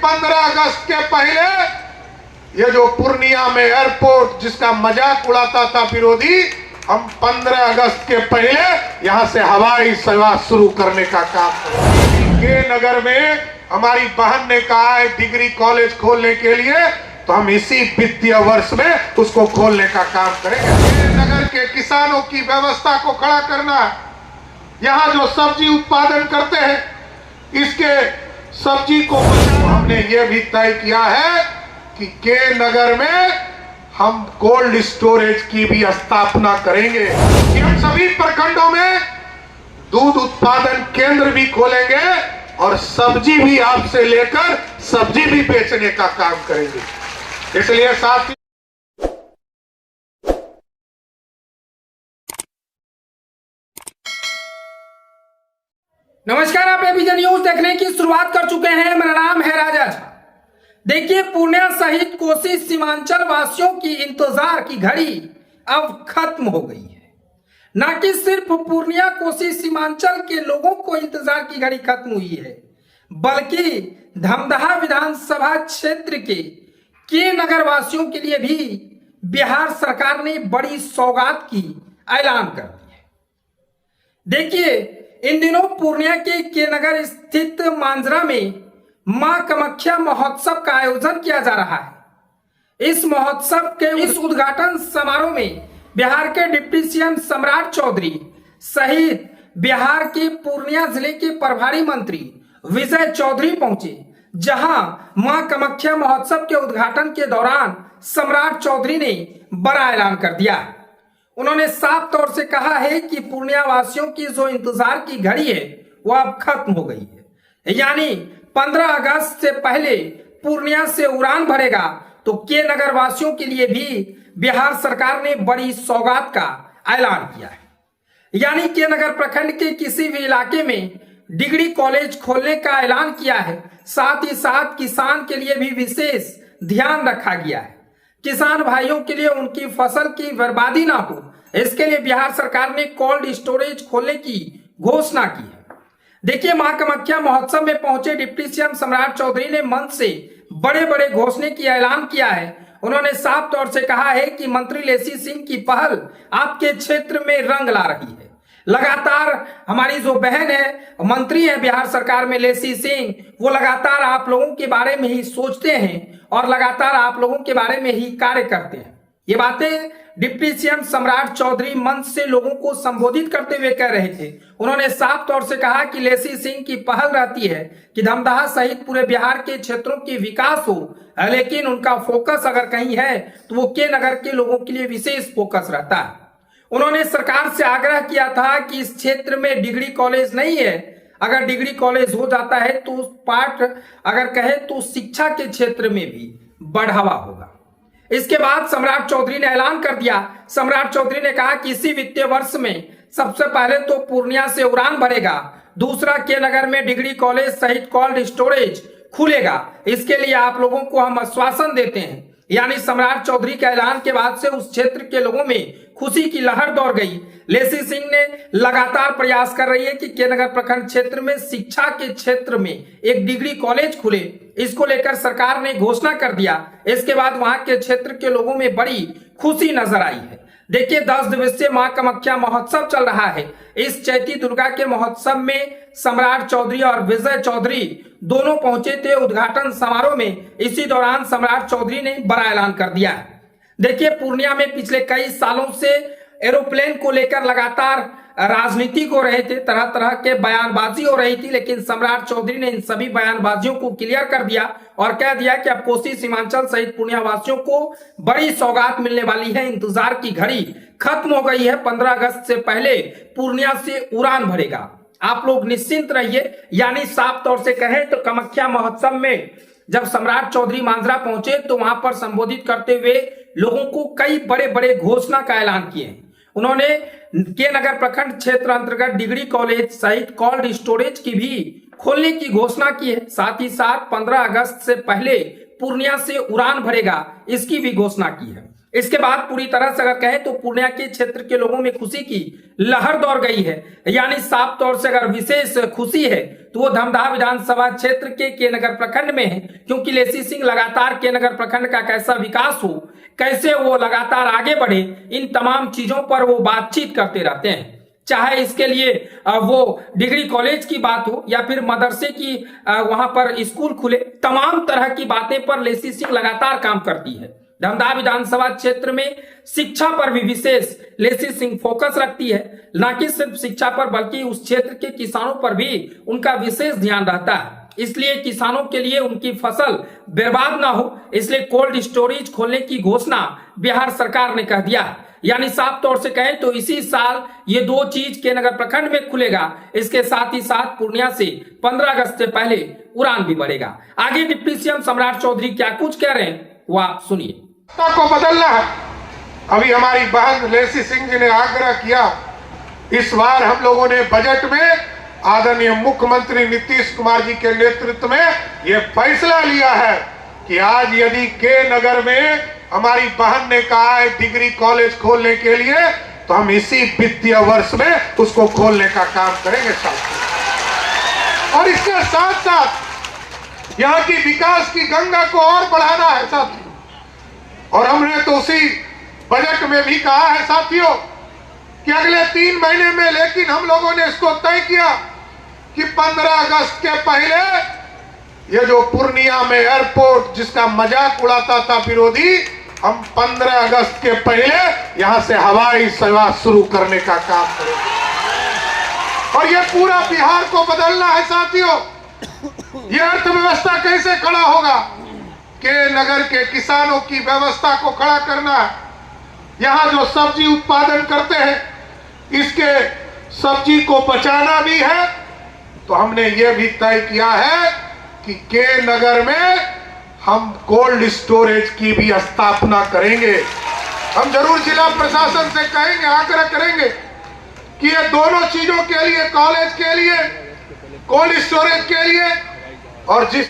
15 अगस्त के पहले ये जो पूर्णिया में एयरपोर्ट जिसका मजाक उड़ाता था विरोधी, हम 15 अगस्त के पहले यहां से हवाई सेवा शुरू करने का काम करेंगे। के नगर में हमारी बहन ने कहा है डिग्री कॉलेज खोलने के लिए, तो हम इसी वित्तीय वर्ष में उसको खोलने का काम करेंगे। के नगर के किसानों की व्यवस्था को खड़ा करना है। यहाँ जो सब्जी उत्पादन करते हैं इसके सब्जी को हमने ये भी तय किया है कि के नगर में हम कोल्ड स्टोरेज की भी स्थापना करेंगे कि हम सभी प्रखंडों में दूध उत्पादन केंद्र भी खोलेंगे और सब्जी भी आपसे लेकर सब्जी भी बेचने का काम करेंगे। इसलिए साथ नमस्कार, आप एबीपी न्यूज देखने की शुरुआत कर चुके हैं। मेरा नाम है राजा झा। देखिए, पूर्णिया सहित कोसी सीमांचल वासियों की इंतजार की घड़ी अब खत्म हो गई है। न कि सिर्फ पूर्णिया कोसी सीमांचल के लोगों को इंतजार की घड़ी खत्म हुई है, बल्कि धमदाहा विधानसभा क्षेत्र के नगर वासियों के लिए भी बिहार सरकार ने बड़ी सौगात की ऐलान कर दी है। देखिए, इन दिनों पूर्णिया के नगर स्थित मांजरा में मां कामाख्या महोत्सव का आयोजन किया जा रहा है। इस महोत्सव के इस उद्घाटन समारोह में बिहार के डिप्टी सीएम सम्राट चौधरी सहित बिहार के पूर्णिया जिले के प्रभारी मंत्री विजय चौधरी पहुंचे, जहां मां कामाख्या महोत्सव के उद्घाटन के दौरान सम्राट चौधरी ने बड़ा ऐलान कर दिया। उन्होंने साफ तौर से कहा है कि पूर्णिया वासियों की जो इंतजार की घड़ी है वो अब खत्म हो गई है। यानी 15 अगस्त से पहले पूर्णिया से उड़ान भरेगा तो के नगर वासियों के लिए भी बिहार सरकार ने बड़ी सौगात का ऐलान किया है। यानी के नगर प्रखंड के किसी भी इलाके में डिग्री कॉलेज खोलने का ऐलान किया है। साथ ही साथ किसान के लिए भी विशेष ध्यान रखा गया है। किसान भाइयों के लिए उनकी फसल की बर्बादी ना हो, इसके लिए बिहार सरकार ने कोल्ड स्टोरेज खोलने की घोषणा की है। देखिए, मां कामाख्या महोत्सव में पहुंचे डिप्टी सीएम सम्राट चौधरी ने मंच से बड़े बड़े घोषणे की ऐलान किया है। उन्होंने साफ तौर से कहा है कि मंत्री लेसी सिंह की पहल आपके क्षेत्र में रंग ला रही है। लगातार हमारी जो बहन है मंत्री है बिहार सरकार में लेसी सिंह, वो लगातार आप लोगों के बारे में ही सोचते हैं और लगातार आप लोगों के बारे में ही कार्य करते हैं। ये बातें डिप्टी सीएम सम्राट चौधरी मंच से लोगों को संबोधित करते हुए कह रहे थे। उन्होंने साफ तौर से कहा कि लेसी सिंह की पहल रहती है कि धमदाहा सहित पूरे बिहार के क्षेत्रों की विकास हो, लेकिन उनका फोकस अगर कहीं है तो वो के नगर के लोगों के लिए विशेष फोकस रहता है। उन्होंने सरकार से आग्रह किया था कि इस क्षेत्र में डिग्री कॉलेज नहीं है, अगर डिग्री कॉलेज हो जाता है तो उस पार्ट अगर कहे तो शिक्षा के क्षेत्र में भी बढ़ावा होगा। इसके बाद सम्राट चौधरी ने ऐलान कर दिया। सम्राट चौधरी ने कहा कि इसी वित्तीय वर्ष में सबसे पहले तो पूर्णिया से उड़ान भरेगा, दूसरा के नगर में डिग्री कॉलेज सहित कोल्ड स्टोरेज खुलेगा। इसके लिए आप लोगों को हम आश्वासन देते हैं। यानी सम्राट चौधरी के ऐलान के बाद से उस क्षेत्र के लोगों में खुशी की लहर दौड़ गई। लेसी सिंह ने लगातार प्रयास कर रही है कि के नगर प्रखंड क्षेत्र में शिक्षा के क्षेत्र में एक डिग्री कॉलेज खुले। इसको लेकर सरकार ने घोषणा कर दिया। इसके बाद वहां के क्षेत्र के लोगों में बड़ी खुशी नजर आई है। देखिए, 10 दिवसीय मां कामाख्या महोत्सव चल रहा है। इस चैती दुर्गा के महोत्सव में सम्राट चौधरी और विजय चौधरी दोनों पहुंचे थे उद्घाटन समारोह में। इसी दौरान सम्राट चौधरी ने बड़ा ऐलान कर दिया है। देखिए, पूर्णिया में पिछले कई सालों से एरोप्लेन को लेकर लगातार राजनीति हो रहे थे, तरह तरह के बयानबाजी हो रही थी, लेकिन सम्राट चौधरी ने इन सभी बयानबाजियों को क्लियर कर दिया और कह दिया कि अब कोसी सीमांचल सहित पूर्णिया वासियों को बड़ी सौगात मिलने वाली है। इंतजार की घड़ी खत्म हो गई है। 15 अगस्त से पहले पूर्णिया से उड़ान भरेगा, आप लोग निश्चिंत रहिए। यानी साफ तौर से कहें तो कामाख्या महोत्सव में जब सम्राट चौधरी मांजरा पहुंचे तो वहां पर संबोधित करते हुए लोगों को कई बड़े बड़े घोषणा का ऐलान किए। उन्होंने के नगर प्रखंड क्षेत्र अंतर्गत डिग्री कॉलेज सहित कोल्ड स्टोरेज की भी खोलने की घोषणा की है। साथ ही साथ 15 अगस्त से पहले पूर्णिया से उड़ान भरेगा, इसकी भी घोषणा की है। इसके बाद पूरी तरह से अगर कहें तो पूर्णिया के क्षेत्र के लोगों में खुशी की लहर दौड़ गई है। यानी साफ तौर से अगर विशेष खुशी है तो वो धमदाहा विधानसभा क्षेत्र के नगर प्रखंड में है, क्योंकि लेसी सिंह लगातार के नगर प्रखंड का कैसा विकास हो, कैसे वो लगातार आगे बढ़े, इन तमाम चीजों पर वो बातचीत करते रहते हैं। चाहे इसके लिए वो डिग्री कॉलेज की बात हो या फिर मदरसे की वहां पर स्कूल खुले, तमाम तरह की बातें पर लेसी सिंह लगातार काम करती है। धमदाहा विधानसभा क्षेत्र में शिक्षा पर भी विशेष लेसी सिंह फोकस रखती है। न कि सिर्फ शिक्षा पर बल्कि उस क्षेत्र के किसानों पर भी उनका विशेष ध्यान रहता है। इसलिए किसानों के लिए उनकी फसल बर्बाद ना हो, इसलिए कोल्ड स्टोरेज खोलने की घोषणा बिहार सरकार ने कह दिया है। यानी साफ तौर से कहें तो इसी साल ये 2 चीज के नगर प्रखंड में खुलेगा। इसके साथ ही साथ पूर्णिया से 15 अगस्त से पहले उड़ान भी बढ़ेगा। आगे डिप्टी सीएम सम्राट चौधरी क्या कुछ कह रहे हैं वो आप सुनिए। को बदलना है। अभी हमारी बहन लेसी सिंह जी ने आग्रह किया, इस बार हम लोगों ने बजट में आदरणीय मुख्यमंत्री नीतीश कुमार जी के नेतृत्व में यह फैसला लिया है कि आज यदि के नगर में हमारी बहन ने कहा है डिग्री कॉलेज खोलने के लिए, तो हम इसी वित्तीय वर्ष में उसको खोलने का काम करेंगे साथियों। और इसके साथ साथ यहाँ की विकास की गंगा को और बढ़ाना है साथियों। और हमने तो उसी बजट में भी कहा है साथियों कि अगले 3 महीने में, लेकिन हम लोगों ने इसको तय किया कि 15 अगस्त के पहले ये जो पूर्णिया में एयरपोर्ट जिसका मजाक उड़ाता था विरोधी, हम 15 अगस्त के पहले यहां से हवाई सेवा शुरू करने का काम करेंगे। और ये पूरा बिहार को बदलना है साथियों। ये अर्थव्यवस्था कैसे खड़ा होगा? के नगर के किसानों की व्यवस्था को खड़ा करना है। यहाँ जो सब्जी उत्पादन करते हैं इसके सब्जी को बचाना भी है। तो हमने ये भी तय किया है कि के नगर में हम कोल्ड स्टोरेज की भी स्थापना करेंगे। हम जरूर जिला प्रशासन से कहेंगे, आग्रह करेंगे कि ये दोनों चीजों के लिए, कॉलेज के लिए, कोल्ड स्टोरेज के लिए और जिस